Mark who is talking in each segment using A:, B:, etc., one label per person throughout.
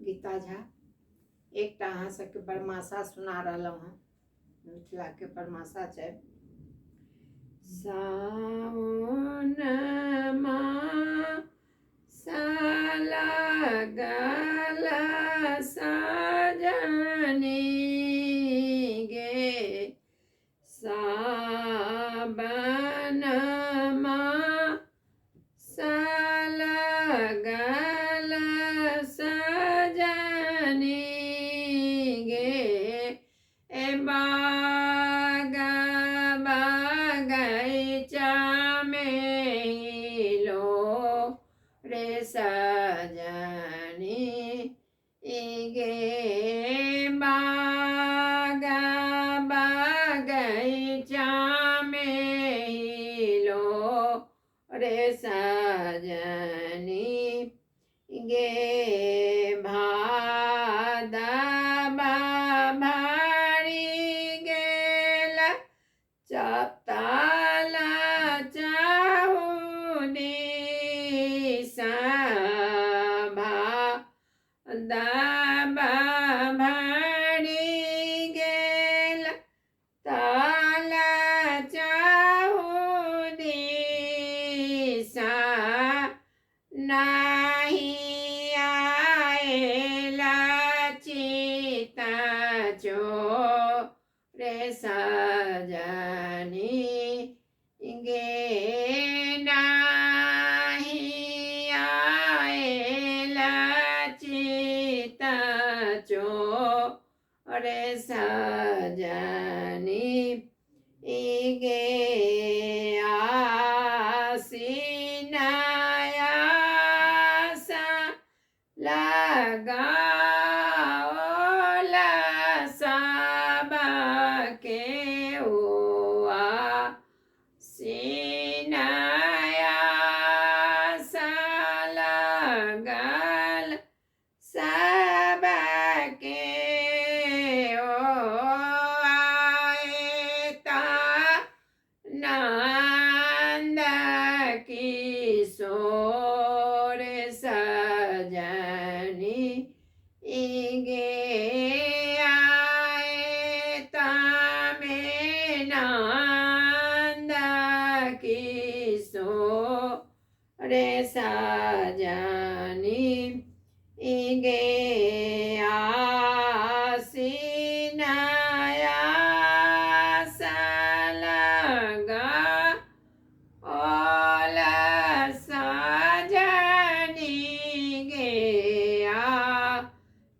A: गीता झा। एक अहाँ सबके बरमासा सुना रहा हूँ, मिथिला के बरमासा छै। सावन मासा लागल सजनी गे, सावन मासा लागल सजनी गे, ए बाग बगैचा में लो रे सजनी गे, बाग बगैचा में लो रे सजनी गे, भादव भरि गेल चपताल चाहु दिसा, भादव भरि गेल ताल चाहु दिसा, नाही आएला चित चोर सजनी गे, नाही आएला चित चोर सजनी गे, आसीन लगाओल सबके हुआ, आसीन लगल सबके हो, आएता नंद किशोर सजनी गे, आएता में नंद किशोर सजनी गे, आसीन लगाओल सजनी गे, आसीन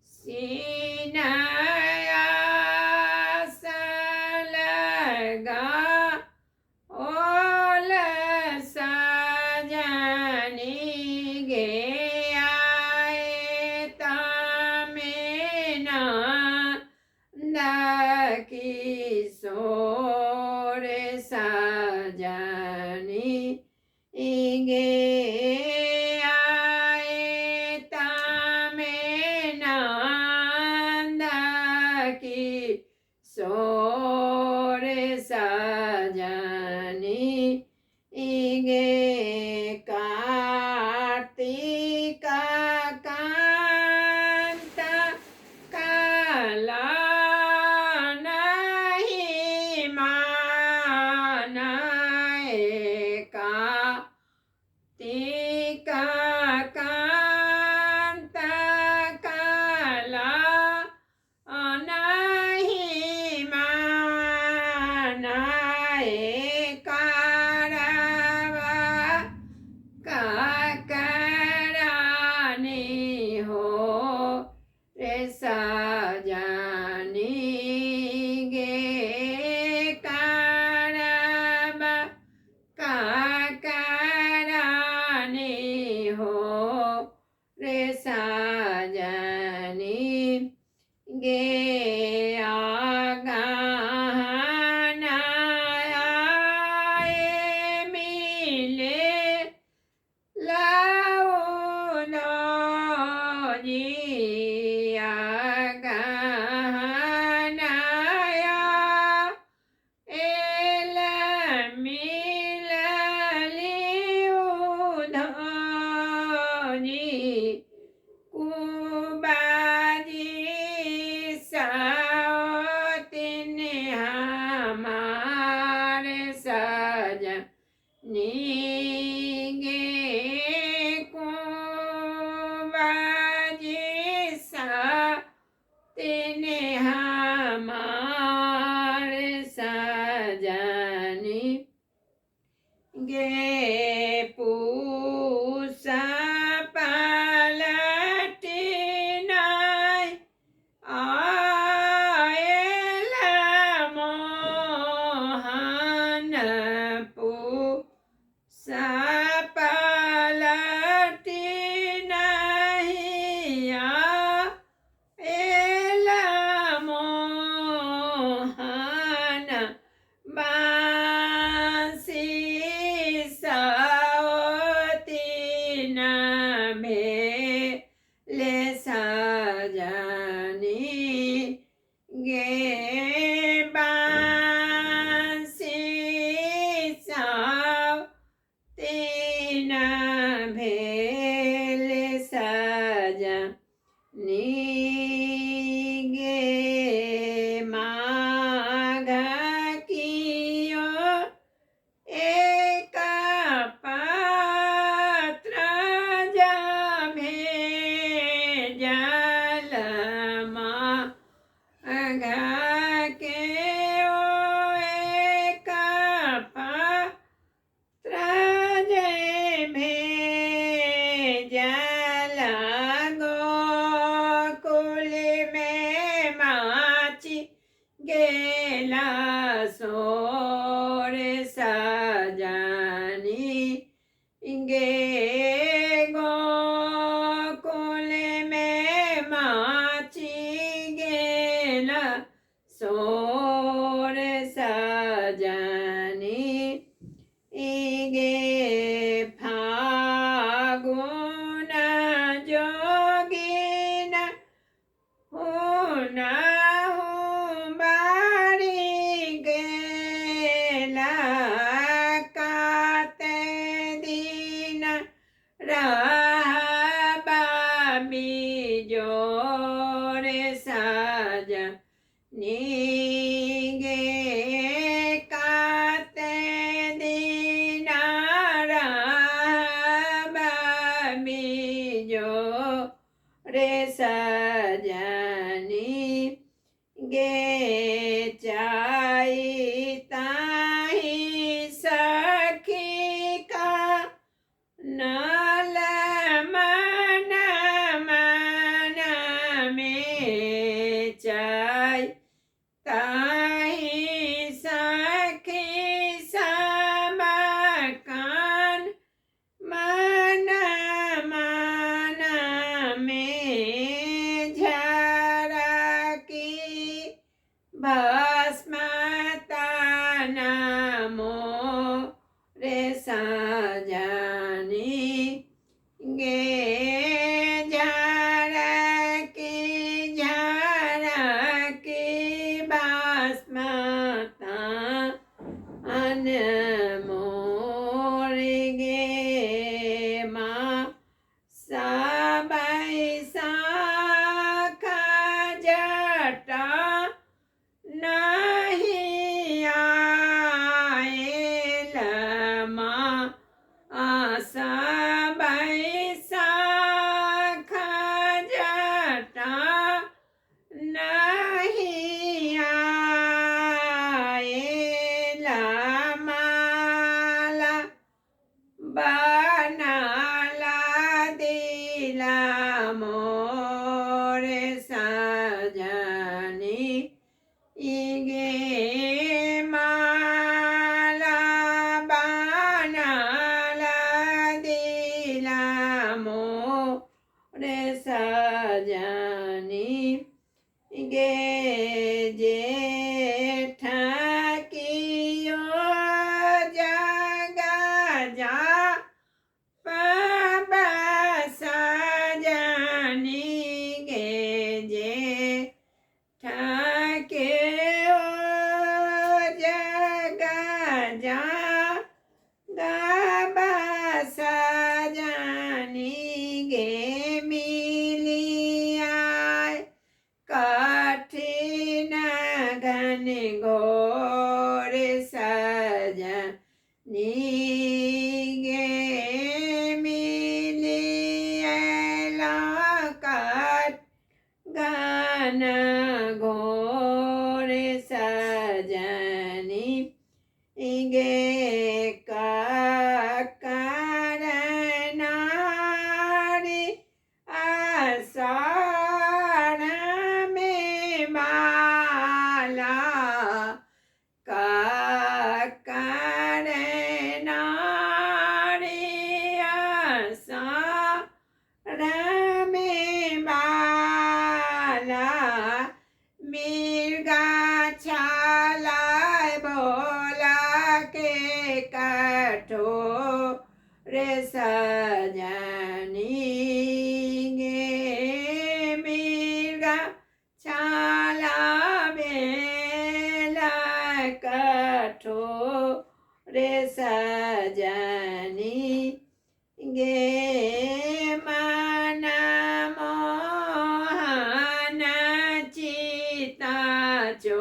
A: लगाओल सजनी गे, आएता में नंद किशोर सजनी गे, आएता में नंद किशोर सजनी गे, कार्तिक कांत काला नहीं मानाए, कार्तिक कांत काला नहीं मानाए, कारवा काकरानी हो रे सजनी गे, कारवा काकरानी हो रे सजनी गे, आगहन आए मिले लाओ जी, आगहन एल मिललियो धनी कुबा नीगे माघ कियो एक पात्र जमे जलमा अघा के ओ एक पात्र जमे जल गोकुल में माची गेला सोर सजनी गे गोकुल में माची गेला सोर सजनी गे फागुन जोगिन हुना बारी गेला काते दिन रहबा बिजोर सजनी गे काते दिन रहबा बिजोर सजनी गे चाई सखी का नल मन मन में चाई ताई सखी समकान मन मन में झरकी भस्मतन मोर सजनी गे झरकी भस्मतन मोर गे माँ सबई शाखा जटा नहीं आयल माँ सबई शाखा जटा नहीं आयल माला बनाला दिला मोर सजनी गे माला बनाला दिला मोर सजनी गे जेठ कियो जगा जा पाबा सजनी गे जेठ के ओ जगा जा गाबा सजनी गे मिलिया कठिन घन घोर सजनी गे मिलिया घन घोर सजनी गे नारी आषाढ़ में माला नारी आषाढ़ में माला मिर्गा छाला बोला के कठोर सजनी गे मिर्गा छाला बेला कठोर सजनी गे मन मोह ચો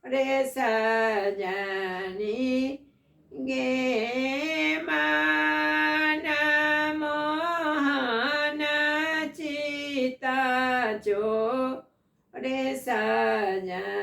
A: રે સજની ગે મન મોહન ચિતા ચો રે સજની